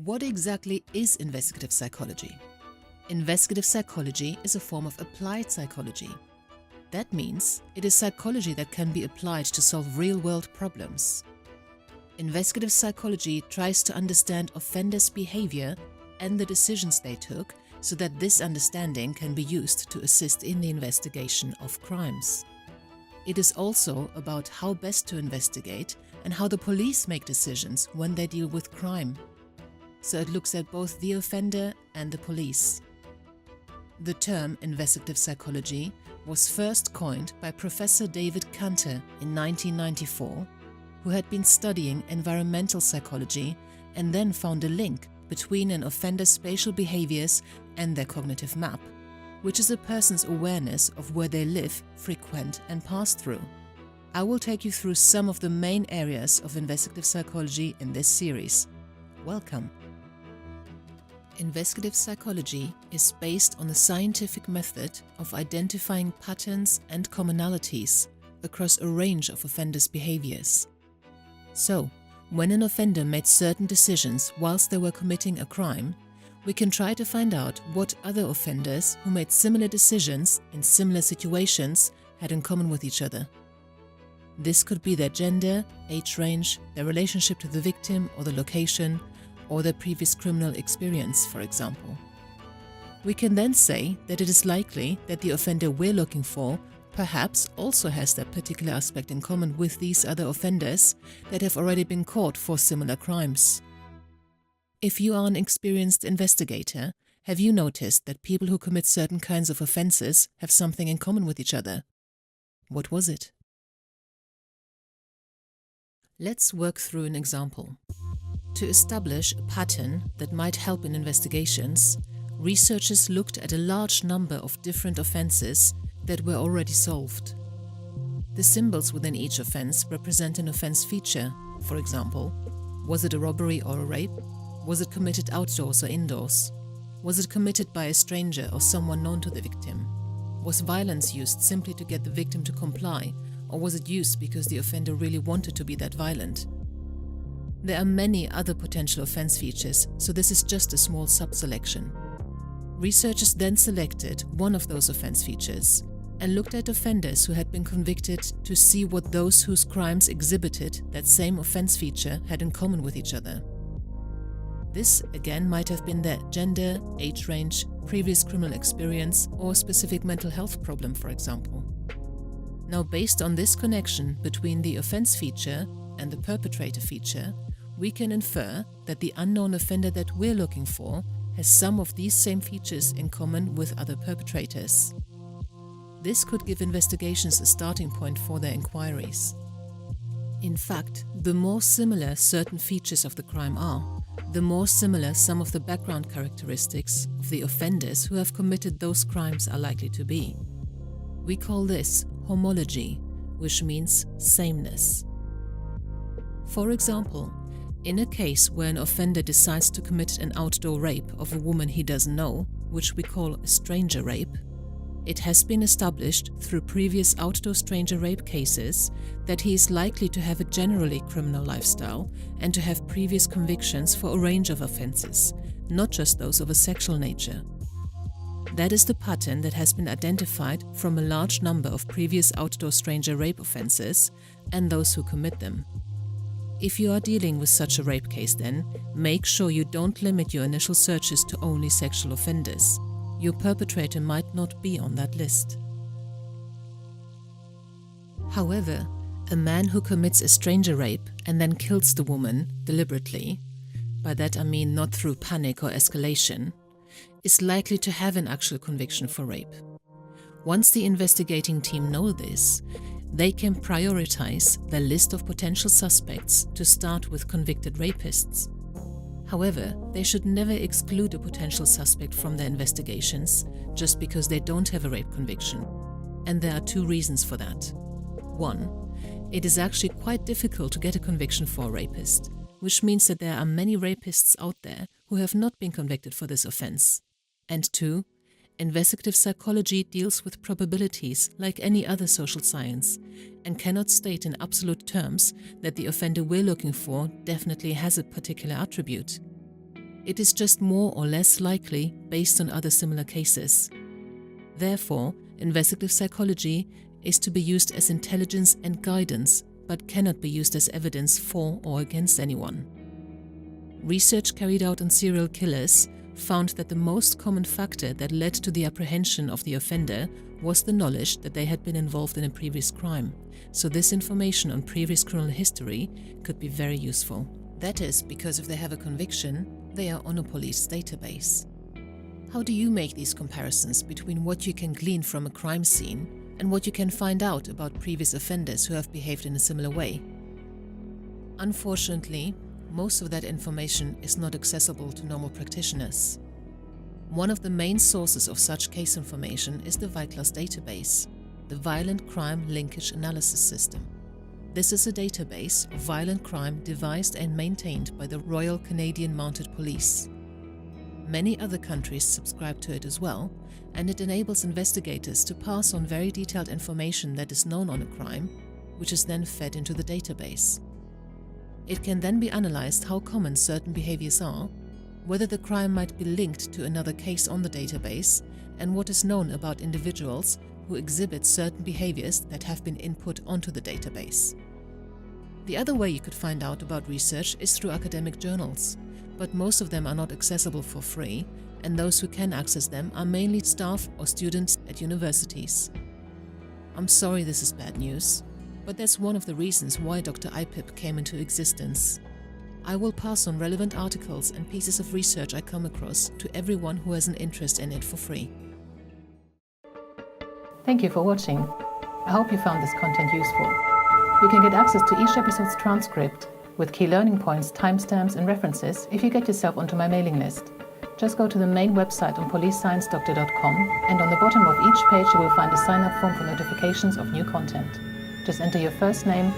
What exactly is investigative psychology? Investigative psychology is a form of applied psychology. That means it is psychology that can be applied to solve real-world problems. Investigative psychology tries to understand offenders' behavior and the decisions they took so that this understanding can be used to assist in the investigation of crimes. It is also about how best to investigate and how the police make decisions when they deal with crime. So it looks at both the offender and the police. The term investigative psychology was first coined by Professor David Canter in 1994, who had been studying environmental psychology and then found a link between an offender's spatial behaviors and their cognitive map, which is a person's awareness of where they live, frequent and pass through. I will take you through some of the main areas of investigative psychology in this series. Welcome! Investigative psychology is based on the scientific method of identifying patterns and commonalities across a range of offenders' behaviors. So, when an offender made certain decisions whilst they were committing a crime, we can try to find out what other offenders who made similar decisions in similar situations had in common with each other. This could be their gender, age range, their relationship to the victim or the location, or their previous criminal experience, for example. We can then say that it is likely that the offender we're looking for perhaps also has that particular aspect in common with these other offenders that have already been caught for similar crimes. If you are an experienced investigator, have you noticed that people who commit certain kinds of offenses have something in common with each other? What was it? Let's work through an example. To establish a pattern that might help in investigations, researchers looked at a large number of different offenses that were already solved. The symbols within each offense represent an offense feature. For example, was it a robbery or a rape? Was it committed outdoors or indoors? Was it committed by a stranger or someone known to the victim? Was violence used simply to get the victim to comply, or was it used because the offender really wanted to be that violent? There are many other potential offense features, so this is just a small sub-selection. Researchers then selected one of those offense features and looked at offenders who had been convicted to see what those whose crimes exhibited that same offense feature had in common with each other. This, again, might have been their gender, age range, previous criminal experience, or specific mental health problem, for example. Now, based on this connection between the offense feature and the perpetrator feature, we can infer that the unknown offender that we're looking for has some of these same features in common with other perpetrators. This could give investigations a starting point for their inquiries. In fact, the more similar certain features of the crime are, the more similar some of the background characteristics of the offenders who have committed those crimes are likely to be. We call this homology, which means sameness. For example, in a case where an offender decides to commit an outdoor rape of a woman he doesn't know, which we call a stranger rape, it has been established through previous outdoor stranger rape cases that he is likely to have a generally criminal lifestyle and to have previous convictions for a range of offenses, not just those of a sexual nature. That is the pattern that has been identified from a large number of previous outdoor stranger rape offenses and those who commit them. If you are dealing with such a rape case then, make sure you don't limit your initial searches to only sexual offenders. Your perpetrator might not be on that list. However, a man who commits a stranger rape and then kills the woman deliberately, by that I mean not through panic or escalation, is likely to have an actual conviction for rape. Once the investigating team know this, they can prioritize their list of potential suspects to start with convicted rapists. However, they should never exclude a potential suspect from their investigations just because they don't have a rape conviction. And there are two reasons for that. One, it is actually quite difficult to get a conviction for a rapist, which means that there are many rapists out there who have not been convicted for this offense. And two, investigative psychology deals with probabilities like any other social science and cannot state in absolute terms that the offender we're looking for definitely has a particular attribute. It is just more or less likely based on other similar cases. Therefore, investigative psychology is to be used as intelligence and guidance, but cannot be used as evidence for or against anyone. Research carried out on serial killers found that the most common factor that led to the apprehension of the offender was the knowledge that they had been involved in a previous crime, so this information on previous criminal history could be very useful. That is because if they have a conviction, they are on a police database. How do you make these comparisons between what you can glean from a crime scene and what you can find out about previous offenders who have behaved in a similar way? Unfortunately, most of that information is not accessible to normal practitioners. One of the main sources of such case information is the VICLAS database, the Violent Crime Linkage Analysis System. This is a database of violent crime devised and maintained by the Royal Canadian Mounted Police. Many other countries subscribe to it as well, and it enables investigators to pass on very detailed information that is known on a crime, which is then fed into the database. It can then be analyzed how common certain behaviors are, whether the crime might be linked to another case on the database, and what is known about individuals who exhibit certain behaviors that have been input onto the database. The other way you could find out about research is through academic journals, but most of them are not accessible for free, and those who can access them are mainly staff or students at universities. I'm sorry this is bad news, but that's one of the reasons why Dr. IPIP came into existence. I will pass on relevant articles and pieces of research I come across to everyone who has an interest in it for free. Thank you for watching. I hope you found this content useful. You can get access to each episode's transcript with key learning points, timestamps and references if you get yourself onto my mailing list. Just go to the main website on policesciencedoctor.com, and on the bottom of each page you will find a sign-up form for notifications of new content. Just enter your first name,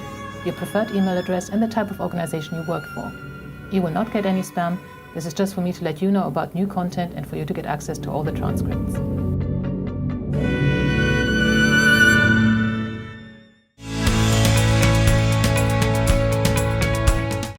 your preferred email address and the type of organization you work for. You will not get any spam. This is just for me to let you know about new content and for you to get access to all the transcripts.